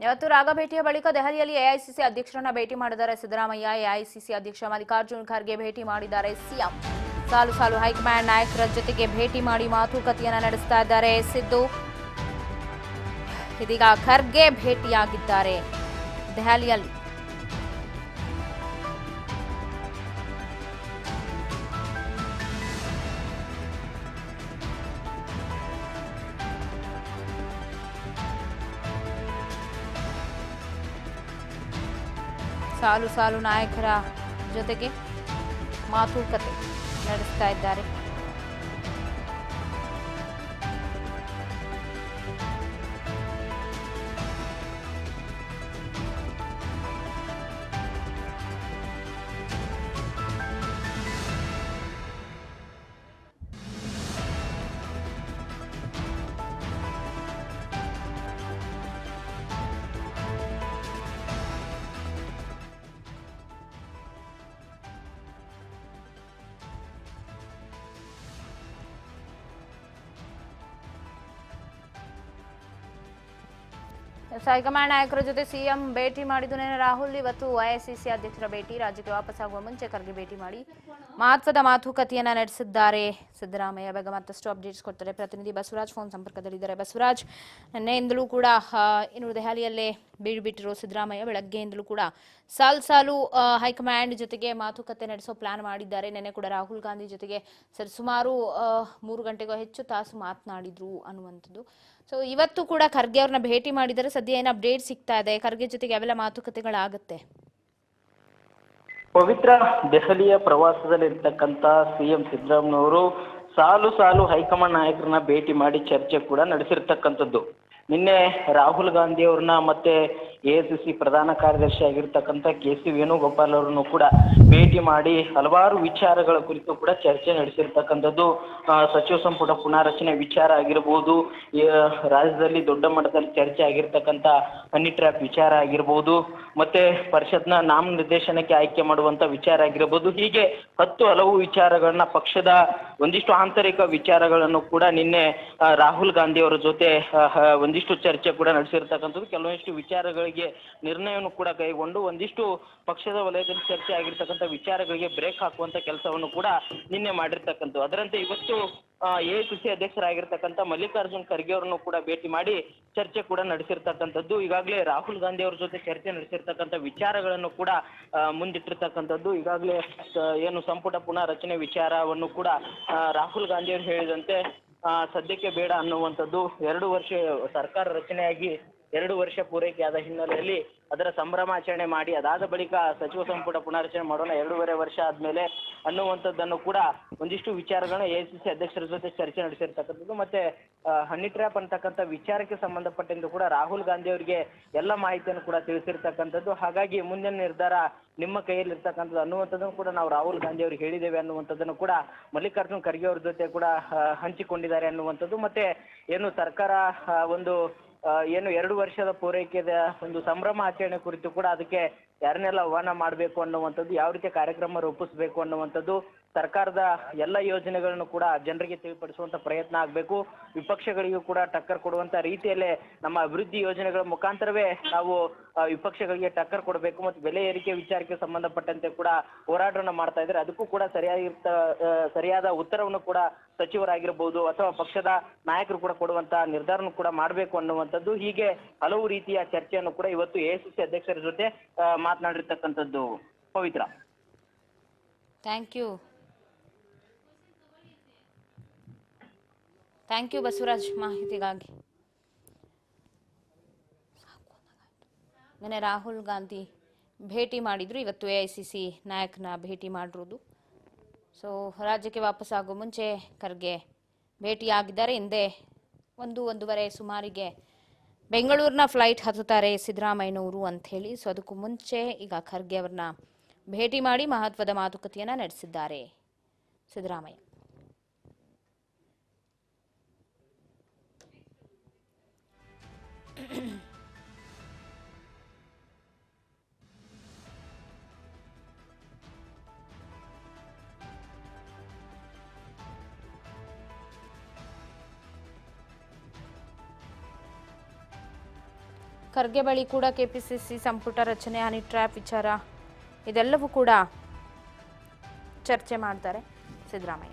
ಇವತ್ತು ರಾಗ ಭೇಟಿಯ ಬಳಿಕ ದೆಹಲಿಯಲ್ಲಿ ಎಐಸಿಸಿ ಅಧ್ಯಕ್ಷರನ್ನ ಭೇಟಿ ಮಾಡಿದ್ದಾರೆ ಸಿದ್ದರಾಮಯ್ಯ. ಎಐಸಿಸಿ ಅಧ್ಯಕ್ಷ ಮಲ್ಲಿಕಾರ್ಜುನ್ ಖರ್ಗೆ ಭೇಟಿ ಮಾಡಿದ್ದಾರೆ ಸಿಎಂ. ಸಾಲು ಸಾಲು ಹೈಕಮಾಂಡ್ ನಾಯಕರ ಜೊತೆಗೆ ಭೇಟಿ ಮಾಡಿ ಮಾತುಕತೆಯನ್ನ ನಡೆಸ್ತಾ ಇದ್ದಾರೆ ಸಿದ್ದು. ಇದೀಗ ಖರ್ಗೆ ಭೇಟಿಯಾಗಿದ್ದಾರೆ ದೆಹಲಿಯಲ್ಲಿ. ಸಾಲು ಸಾಲು ನಾಯಕರ ಜೊತೆಗೆ ಮಾತುಕತೆ ನಡೆಸ್ತಾ ಇದ್ದಾರೆ. ಹೈಕಮಾಂಡ್ ನಾಯಕರ ಜೊತೆ ಸಿಎಂ ಭೇಟಿ ಮಾಡಿದ್ದು ನೆನೆ ರಾಹುಲ್. ಇವತ್ತು ಎಐಸಿಸಿ ಅಧ್ಯಕ್ಷರ ಭೇಟಿ. ರಾಜ್ಯಕ್ಕೆ ವಾಪಸ್ಸಾಗುವ ಮುಂಚೆ ಖರ್ಗೆ ಭೇಟಿ ಮಾಡಿ ಮಹತ್ವದ ಮಾತುಕತೆಯನ್ನ ನಡೆಸಿದ್ದಾರೆ ಸಿದ್ದರಾಮಯ್ಯ. ಬೇಗ ಮತ್ತಷ್ಟು ಅಪ್ಡೇಟ್ಸ್ ಕೊಡ್ತಾರೆ ಪ್ರತಿನಿಧಿ ಬಸವರಾಜ್ ಫೋನ್ ಸಂಪರ್ಕದಲ್ಲಿದ್ದಾರೆ. ಬಸವರಾಜ್, ನಿನ್ನೆಯಿಂದಲೂ ಕೂಡ ಇನ್ನು ದೆಹಲಿಯಲ್ಲೇ ಬೀಳ್ಬಿಟ್ಟಿರೋ ಸಿದ್ದರಾಮಯ್ಯ ಬೆಳಗ್ಗೆಯಿಂದಲೂ ಕೂಡ ಸಾಲು ಹೈಕಮಾಂಡ್ ಜೊತೆಗೆ ಮಾತುಕತೆ ನಡೆಸೋ ಪ್ಲಾನ್ ಮಾಡಿದ್ದಾರೆ. ನೆನ್ನೆ ಕೂಡ ರಾಹುಲ್ ಗಾಂಧಿ ಜೊತೆಗೆ ಸುಮಾರು 3 ಗಂಟೆಗೂ ಹೆಚ್ಚು ತಾಸು ಮಾತನಾಡಿದ್ರು ಅನ್ನುವಂಥದ್ದು. ಸೊ ಇವತ್ತು ಕೂಡ ಖರ್ಗೆ ಅವ್ರನ್ನ ಭೇಟಿ ಮಾಡಿದರೆ ಸದ್ಯ ಏನು ಅಪ್ಡೇಟ್ ಸಿಗ್ತಾ ಇದೆ? ಖರ್ಗೆ ಜೊತೆಗೆ ಯಾವೆಲ್ಲ ಮಾತುಕತೆಗಳಾಗುತ್ತೆ? ಪವಿತ್ರ ದೆಹಲಿಯ ಪ್ರವಾಸದಲ್ಲಿರ್ತಕ್ಕಂಥ ಸಿಎಂ ಸಿದ್ದರಾಮಯ್ಯವರು ಸಾಲು ಸಾಲು ಹೈಕಮಾಂಡ್ ನಾಯಕರನ್ನ ಭೇಟಿ ಮಾಡಿ ಚರ್ಚೆ ಕೂಡ ನಡೆಸಿರ್ತಕ್ಕಂಥದ್ದು. ನಿನ್ನೆ ರಾಹುಲ್ ಗಾಂಧಿ ಅವ್ರನ್ನ ಮತ್ತೆ ಎಐಸಿಸಿ ಪ್ರಧಾನ ಕಾರ್ಯದರ್ಶಿ ಆಗಿರ್ತಕ್ಕಂಥ ಕೆ.ಸಿ. ವೇಣುಗೋಪಾಲ್ ಅವರನ್ನು ಕೂಡ ಭೇಟಿ ಮಾಡಿ ಹಲವಾರು ವಿಚಾರಗಳ ಕುರಿತು ಕೂಡ ಚರ್ಚೆ ನಡೆಸಿರ್ತಕ್ಕಂಥದ್ದು. ಸಚಿವ ಸಂಪುಟ ಪುನಾರಚನೆ ವಿಚಾರ ಆಗಿರ್ಬೋದು, ರಾಜ್ಯದಲ್ಲಿ ದೊಡ್ಡ ಮಟ್ಟದಲ್ಲಿ ಚರ್ಚೆ ಆಗಿರ್ತಕ್ಕಂಥ ಹನಿ ಟ್ರ್ಯಾಪ್ ವಿಚಾರ ಆಗಿರ್ಬೋದು, ಮತ್ತೆ ಪರಿಷತ್ನ ನಾಮನಿರ್ದೇಶನಕ್ಕೆ ಆಯ್ಕೆ ಮಾಡುವಂತ ವಿಚಾರ ಆಗಿರ್ಬೋದು, ಹೀಗೆ ಹಲವು ವಿಚಾರಗಳನ್ನ ಪಕ್ಷದ ಒಂದಿಷ್ಟು ಆಂತರಿಕ ವಿಚಾರಗಳನ್ನು ಕೂಡ ನಿನ್ನೆ ರಾಹುಲ್ ಗಾಂಧಿ ಅವರ ಜೊತೆ ಒಂದಿಷ್ಟು ಚರ್ಚೆ ಕೂಡ ನಡೆಸಿರ್ತಕ್ಕಂಥದ್ದು. ಕೆಲವೊಂದಿಷ್ಟು ವಿಚಾರಗಳಿಗೆ ನಿರ್ಣಯವನ್ನು ಕೂಡ ಕೈಗೊಂಡು ಒಂದಿಷ್ಟು ಪಕ್ಷದ ವಲಯದಲ್ಲಿ ಚರ್ಚೆ ಆಗಿರ್ತಕ್ಕಂಥ ವಿಚಾರಗಳಿಗೆ ಬ್ರೇಕ್ ಹಾಕುವಂತ ಕೆಲಸವನ್ನು ಕೂಡ ನಿನ್ನೆ ಮಾಡಿರ್ತಕ್ಕಂಥದ್ದು. ಅದರಂತೆ ಇವತ್ತು ಎಐಸಿಸಿ ಅಧ್ಯಕ್ಷರಾಗಿರ್ತಕ್ಕಂಥ ಮಲ್ಲಿಕಾರ್ಜುನ್ ಖರ್ಗೆ ಅವರನ್ನು ಕೂಡ ಭೇಟಿ ಮಾಡಿ ಚರ್ಚೆ ಕೂಡ ನಡೆಸಿರ್ತಕ್ಕಂಥದ್ದು. ಈಗಾಗಲೇ ರಾಹುಲ್ ಗಾಂಧಿ ಅವ್ರ ಜೊತೆ ಚರ್ಚೆ ನಡೆಸಿರ್ತಕ್ಕಂಥ ವಿಚಾರಗಳನ್ನು ಕೂಡ ಮುಂದಿಟ್ಟಿರ್ತಕ್ಕಂಥದ್ದು. ಈಗಾಗಲೇ ಏನು ಸಂಪುಟ ಪುನಾರಚನೆ ವಿಚಾರವನ್ನು ಕೂಡ ರಾಹುಲ್ ಗಾಂಧಿ ಅವರು ಹೇಳಿದಂತೆ ಸದ್ಯಕ್ಕೆ ಬೇಡ ಅನ್ನುವಂಥದ್ದು. 2 ವರ್ಷ ಸರ್ಕಾರ ರಚನೆಯಾಗಿ 2 ವರ್ಷ ಪೂರೈಕೆ ಆದ ಹಿನ್ನೆಲೆಯಲ್ಲಿ ಅದರ ಸಂಭ್ರಮಾಚರಣೆ ಮಾಡಿ ಅದಾದ ಬಳಿಕ ಸಚಿವ ಸಂಪುಟ ಪುನಾರಚನೆ ಮಾಡೋಣ 2.5 ವರ್ಷ ಆದ್ಮೇಲೆ ಅನ್ನುವಂಥದ್ದನ್ನು ಕೂಡ ಒಂದಿಷ್ಟು ವಿಚಾರಗಳನ್ನ ಎಐಸಿಸಿ ಅಧ್ಯಕ್ಷರ ಜೊತೆ ಚರ್ಚೆ ನಡೆಸಿರ್ತಕ್ಕಂಥದ್ದು. ಮತ್ತೆ ಹನಿ ಟ್ರ್ಯಾಪ್ ಅಂತಕ್ಕಂಥ ವಿಚಾರಕ್ಕೆ ಸಂಬಂಧಪಟ್ಟಂತೆ ಕೂಡ ರಾಹುಲ್ ಗಾಂಧಿ ಅವರಿಗೆ ಎಲ್ಲ ಮಾಹಿತಿಯನ್ನು ಕೂಡ ತಿಳಿಸಿರ್ತಕ್ಕಂಥದ್ದು. ಹಾಗಾಗಿ ಮುಂದಿನ ನಿರ್ಧಾರ ನಿಮ್ಮ ಕೈಯಲ್ಲಿ ಇರ್ತಕ್ಕಂಥದ್ದು ಅನ್ನುವಂಥದ್ದನ್ನು ಕೂಡ ನಾವು ರಾಹುಲ್ ಗಾಂಧಿ ಅವರಿಗೆ ಹೇಳಿದ್ದೇವೆ ಅನ್ನುವಂಥದ್ದನ್ನು ಕೂಡ ಮಲ್ಲಿಕಾರ್ಜುನ್ ಖರ್ಗೆ ಅವ್ರ ಜೊತೆ ಕೂಡ ಹಂಚಿಕೊಂಡಿದ್ದಾರೆ ಅನ್ನುವಂಥದ್ದು. ಮತ್ತೆ ಏನು ಸರ್ಕಾರ ಏನು 2 ವರ್ಷದ ಪೂರೈಕೆದ ಒಂದು ಸಂಭ್ರಮ ಆಚರಣೆ ಕುರಿತು ಕೂಡ ಅದಕ್ಕೆ ಯಾರನ್ನೆಲ್ಲ ಆಹ್ವಾನ ಮಾಡಬೇಕು ಅನ್ನುವಂಥದ್ದು, ಯಾವ ರೀತಿಯ ಕಾರ್ಯಕ್ರಮ ರೂಪಿಸಬೇಕು ಅನ್ನುವಂಥದ್ದು, ಸರ್ಕಾರದ ಎಲ್ಲ ಯೋಜನೆಗಳನ್ನು ಕೂಡ ಜನರಿಗೆ ತಿಳಿಪಡಿಸುವಂತ ಪ್ರಯತ್ನ ಆಗಬೇಕು. ವಿಪಕ್ಷಗಳಿಗೂ ಕೂಡ ಟಕ್ಕರ್ ಕೊಡುವಂತ ರೀತಿಯಲ್ಲೇ ನಮ್ಮ ಅಭಿವೃದ್ಧಿ ಯೋಜನೆಗಳ ಮುಖಾಂತರವೇ ನಾವು ವಿಪಕ್ಷಗಳಿಗೆ ಟಕ್ಕರ್ ಕೊಡಬೇಕು. ಮತ್ತು ಬೆಲೆ ಏರಿಕೆ ವಿಚಾರಕ್ಕೆ ಸಂಬಂಧಪಟ್ಟಂತೆ ಕೂಡ ಹೋರಾಟವನ್ನು ಮಾಡ್ತಾ ಇದ್ದಾರೆ. ಅದಕ್ಕೂ ಕೂಡ ಸರಿಯಾದ ಉತ್ತರವನ್ನು ಕೂಡ ಸಚಿವರಾಗಿರ್ಬೋದು ಅಥವಾ ಪಕ್ಷದ ನಾಯಕರು ಕೂಡ ಕೊಡುವಂತ ನಿರ್ಧಾರನೂ ಕೂಡ ಮಾಡಬೇಕು ಅನ್ನುವಂಥದ್ದು. ಹೀಗೆ ಹಲವು ರೀತಿಯ ಚರ್ಚೆಯನ್ನು ಕೂಡ ಇವತ್ತು ಎಐಸಿಸಿ ಅಧ್ಯಕ್ಷರ ಜೊತೆ ಮಾತನಾಡಿರ್ತಕ್ಕಂಥದ್ದು. ಪವಿತ್ರ, ಥ್ಯಾಂಕ್ ಯು ಬಸವರಾಜ್ ಮಾಹಿತಿಗಾಗಿ. ನಿನ್ನೆ ರಾಹುಲ್ ಗಾಂಧಿ ಭೇಟಿ ಮಾಡಿದ್ರು, ಇವತ್ತು ಎಐಸಿಸಿ ನಾಯಕನ ಭೇಟಿ ಮಾಡಿರೋದು. ಸೊ ರಾಜ್ಯಕ್ಕೆ ವಾಪಸ್ಸಾಗೋ ಮುಂಚೆ ಖರ್ಗೆ ಭೇಟಿಯಾಗಿದ್ದಾರೆ. ಹಿಂದೆ 1-1:30 ಸುಮಾರಿಗೆ ಬೆಂಗಳೂರಿನ ಫ್ಲೈಟ್ ಹತ್ತುತ್ತಾರೆ ಸಿದ್ದರಾಮಯ್ಯನವರು ಅಂತ ಹೇಳಿ. ಸೊ ಅದಕ್ಕೂ ಮುಂಚೆ ಈಗ ಖರ್ಗೆ ಅವ್ರನ್ನ ಭೇಟಿ ಮಾಡಿ ಮಹತ್ವದ ಮಾತುಕತೆಯನ್ನ ನಡೆಸಿದ್ದಾರೆ ಸಿದ್ದರಾಮಯ್ಯ. ಖರ್ಗೆ ಬಳಿ ಕೂಡ ಕೆಪಿಸಿಸಿ ಸಂಪುಟ ರಚನೆ, ಹನಿ ಟ್ರ್ಯಾಪ್ ವಿಚಾರ ಇದೆಲ್ಲವೂ ಕೂಡ ಚರ್ಚೆ ಮಾಡ್ತಾರೆ ಸಿದ್ದರಾಮಯ್ಯ.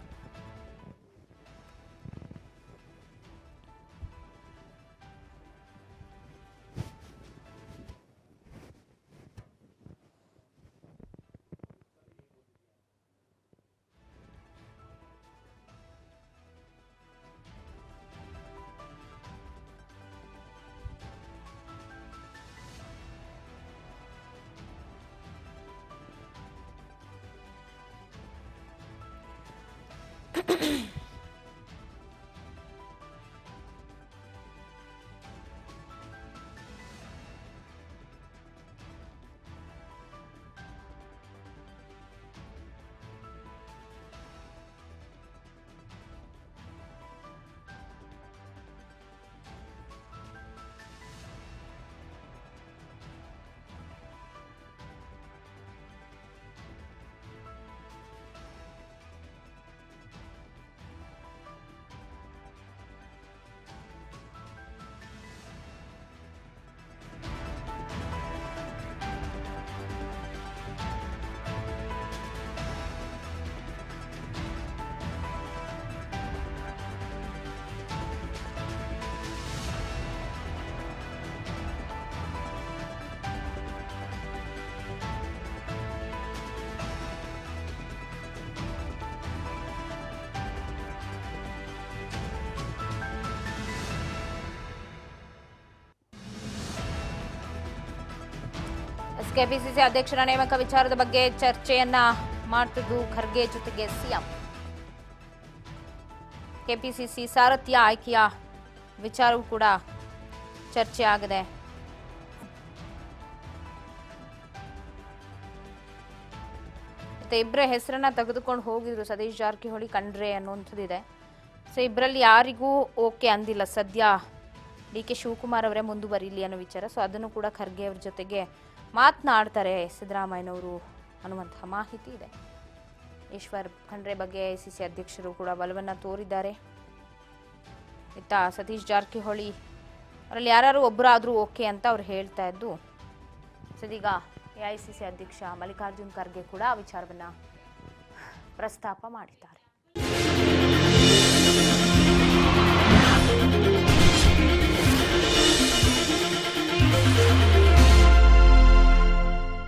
ಕೆಪಿಸಿಸಿ ಅಧ್ಯಕ್ಷರ ನೇಮಕ ವಿಚಾರದ ಬಗ್ಗೆ ಚರ್ಚೆಯನ್ನ ಮಾಡ್ತಿದ್ದು ಖರ್ಗೆ ಜೊತೆಗೆ ಸಿಎಂ. ಕೆಪಿಸಿಸಿ ಸಾರಥ್ಯ ಆಯ್ಕೆಯ ವಿಚಾರವೂ ಕೂಡ ಚರ್ಚೆ ಆಗಿದೆ. ಮತ್ತೆ ಇಬ್ಬರ ಹೆಸರನ್ನ ತೆಗೆದುಕೊಂಡು ಹೋಗಿದ್ರು, ಸತೀಶ್ ಜಾರಕಿಹೊಳಿ ಖಂಡ್ರೆ ಅನ್ನುವಂಥದ್ದಿದೆ. ಸೊ ಇಬ್ಬರಲ್ಲಿ ಯಾರಿಗೂ ಓಕೆ ಅಂದಿಲ್ಲ ಸದ್ಯ. ಡಿ.ಕೆ. ಶಿವಕುಮಾರ್ ಅವರೇ ಮುಂದುವರಿಲಿ ಅನ್ನೋ ವಿಚಾರ. ಸೊ ಅದನ್ನು ಕೂಡ ಖರ್ಗೆ ಅವ್ರ ಜೊತೆಗೆ ಮಾತನಾಡ್ತಾರೆ ಸಿದ್ದರಾಮಯ್ಯನವರು ಅನ್ನುವಂತಹ ಮಾಹಿತಿ ಇದೆ. ಈಶ್ವರ್ ಖಂಡ್ರೆ ಬಗ್ಗೆ ಎಐಸಿಸಿ ಅಧ್ಯಕ್ಷರು ಕೂಡ ಬಲವನ್ನು ತೋರಿದ್ದಾರೆ. ಇತ್ತ ಸತೀಶ್ ಜಾರಕಿಹೊಳಿ ಅವರಲ್ಲಿ ಯಾರು ಒಬ್ಬರಾದರೂ ಓಕೆ ಅಂತ ಅವ್ರು ಹೇಳ್ತಾ ಇದ್ದು, ಸದೀಗ ಎಐಸಿಸಿ ಅಧ್ಯಕ್ಷ ಮಲ್ಲಿಕಾರ್ಜುನ್ ಖರ್ಗೆ ಕೂಡ ಆ ವಿಚಾರವನ್ನು ಪ್ರಸ್ತಾಪ ಮಾಡಿದ್ದಾರೆ.